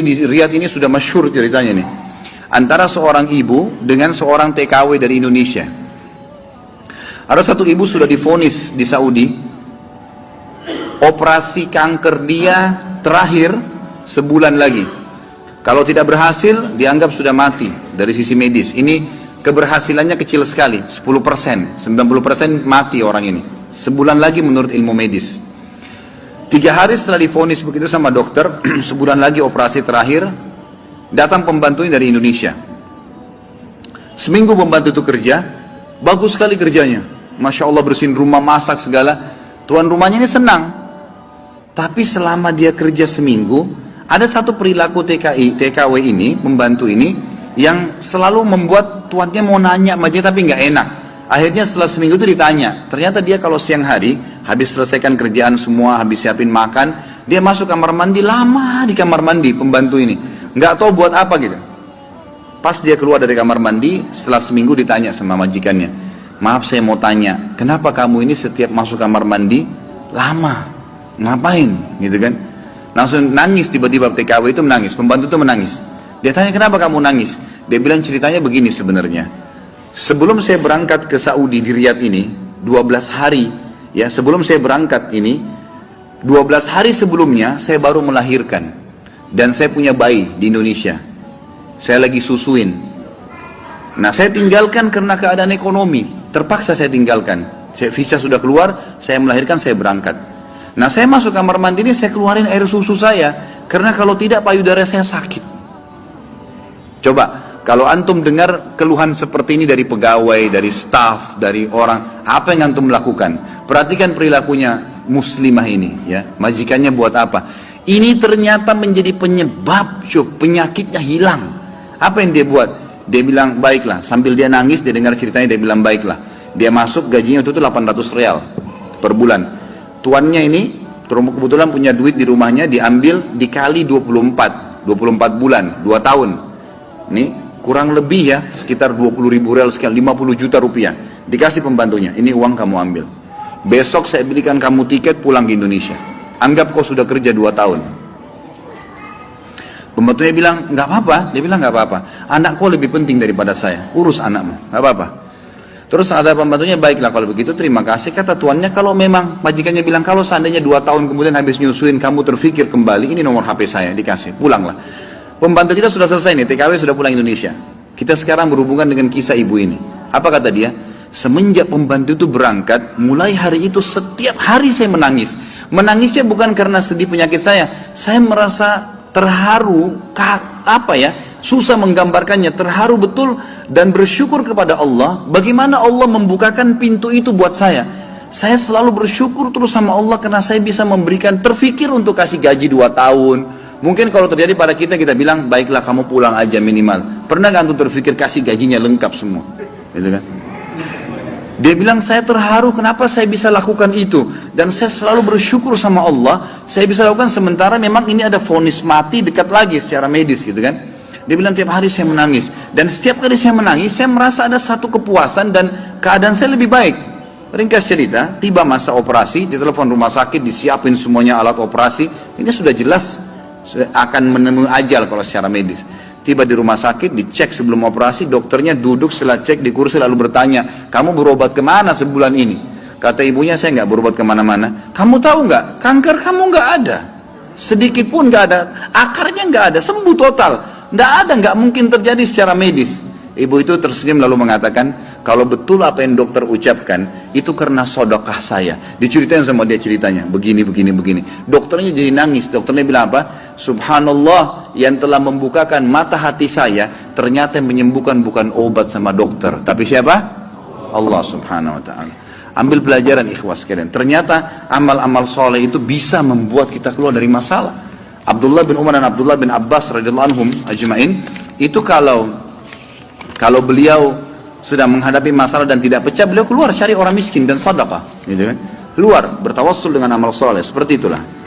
Di Riyadh ini sudah masyhur ceritanya nih, antara seorang ibu dengan seorang TKW dari Indonesia. Ada satu ibu sudah divonis di Saudi, operasi kanker dia terakhir sebulan lagi. Kalau tidak berhasil, dianggap sudah mati dari sisi medis. Ini keberhasilannya kecil sekali, 10%, 90% mati orang ini. Sebulan lagi menurut ilmu medis. 3 hari setelah divonis begitu sama dokter, sebulan lagi operasi terakhir, datang pembantunya dari Indonesia. Seminggu pembantu itu kerja, bagus sekali kerjanya. Masya Allah, bersihin rumah, masak segala. Tuan rumahnya ini senang. Tapi selama dia kerja seminggu, ada satu perilaku TKW ini, pembantu ini, yang selalu membuat tuannya mau nanya sama dia tapi nggak enak. Akhirnya setelah seminggu itu ditanya, ternyata dia kalau siang hari, habis selesaikan kerjaan semua, habis siapin makan, dia masuk kamar mandi, lama di kamar mandi pembantu ini. Nggak tahu buat apa gitu. Pas dia keluar dari kamar mandi, setelah seminggu ditanya sama majikannya, maaf saya mau tanya, kenapa kamu ini setiap masuk kamar mandi, lama, ngapain gitu kan. Langsung nangis tiba-tiba, TKW itu menangis, pembantu itu menangis. Dia tanya kenapa kamu nangis, dia bilang ceritanya begini sebenarnya. Sebelum saya berangkat ke Saudi di Riyadh ini, 12 hari, ya sebelum saya berangkat ini, 12 hari sebelumnya saya baru melahirkan. Dan saya punya bayi di Indonesia. Saya lagi susuin. Nah saya tinggalkan karena keadaan ekonomi, terpaksa saya tinggalkan. Visa sudah keluar, saya melahirkan, saya berangkat. Nah saya masuk kamar mandi ini, saya keluarin air susu saya, karena kalau tidak payudara saya sakit. Coba, kalau antum dengar keluhan seperti ini dari pegawai, dari staf, dari orang, apa yang antum lakukan? Perhatikan perilakunya muslimah ini, ya. Majikannya buat apa? Ini ternyata menjadi penyebab penyakitnya hilang. Apa yang dia buat? Dia bilang baiklah, sambil dia nangis, dia dengar ceritanya, dia bilang baiklah. Dia masuk, gajinya itu 800 rial per bulan. Tuannya ini kebetulan punya duit di rumahnya, diambil dikali 24 bulan, 2 tahun. Ini kurang lebih ya, sekitar 20.000 rial sekian, 50 juta rupiah. Dikasih pembantunya, ini uang kamu ambil. Besok saya belikan kamu tiket pulang ke Indonesia. Anggap kau sudah kerja 2 tahun. Pembantunya bilang, nggak apa-apa. Dia bilang, nggak apa-apa. Anak kau lebih penting daripada saya. Urus anakmu, nggak apa-apa. Terus ada pembantunya, baiklah kalau begitu terima kasih. Kata tuannya, kalau memang majikannya bilang, kalau seandainya 2 tahun kemudian habis nyusuin kamu terfikir kembali, ini nomor HP saya, dikasih, pulanglah. Pembantu kita sudah selesai nih, TKW sudah pulang Indonesia. Kita sekarang berhubungan dengan kisah ibu ini. Apa kata dia? Semenjak pembantu itu berangkat, mulai hari itu setiap hari saya menangis. Menangisnya bukan karena sedih penyakit saya merasa terharu, susah menggambarkannya, terharu betul dan bersyukur kepada Allah. Bagaimana Allah membukakan pintu itu buat saya. Saya selalu bersyukur terus sama Allah karena saya bisa memberikan, terfikir untuk kasih gaji 2 tahun. Mungkin kalau terjadi pada kita bilang, baiklah kamu pulang aja minimal. Pernah gak antum terfikir kasih gajinya lengkap semua? Gitu kan? Dia bilang, saya terharu kenapa saya bisa lakukan itu. Dan saya selalu bersyukur sama Allah, saya bisa lakukan sementara memang ini ada vonis mati dekat lagi secara medis gitu kan. Dia bilang, tiap hari saya menangis. Dan setiap kali saya menangis, saya merasa ada satu kepuasan dan keadaan saya lebih baik. Ringkas cerita, tiba masa operasi, ditelepon rumah sakit, disiapin semuanya alat operasi. Ini sudah jelas akan menemui ajal kalau secara medis. Tiba di rumah sakit, dicek sebelum operasi, dokternya duduk setelah cek di kursi lalu bertanya, kamu berobat kemana sebulan ini? Kata ibunya, saya nggak berobat kemana-mana. Kamu tahu nggak, kanker kamu nggak ada, sedikit pun nggak ada, akarnya nggak ada, sembuh total, nggak ada, nggak mungkin terjadi secara medis. Ibu itu tersenyum lalu mengatakan, kalau betul apa yang dokter ucapkan, itu karena sedekah saya. Diceritain sama dia ceritanya, begini. Dokternya jadi nangis, dokternya bilang apa? Subhanallah, yang telah membukakan mata hati saya, ternyata yang menyembuhkan bukan obat sama dokter, tapi siapa? Allah subhanahu wa ta'ala. Ambil pelajaran ikhwas sekalian, ternyata amal-amal soleh itu bisa membuat kita keluar dari masalah. Abdullah bin Umar dan Abdullah bin Abbas radhiyallahu anhum ajma'in, itu kalau beliau sedang menghadapi masalah dan tidak pecah, beliau keluar cari orang miskin dan sedekah, gitu kan? Keluar bertawassul dengan amal soleh, seperti itulah.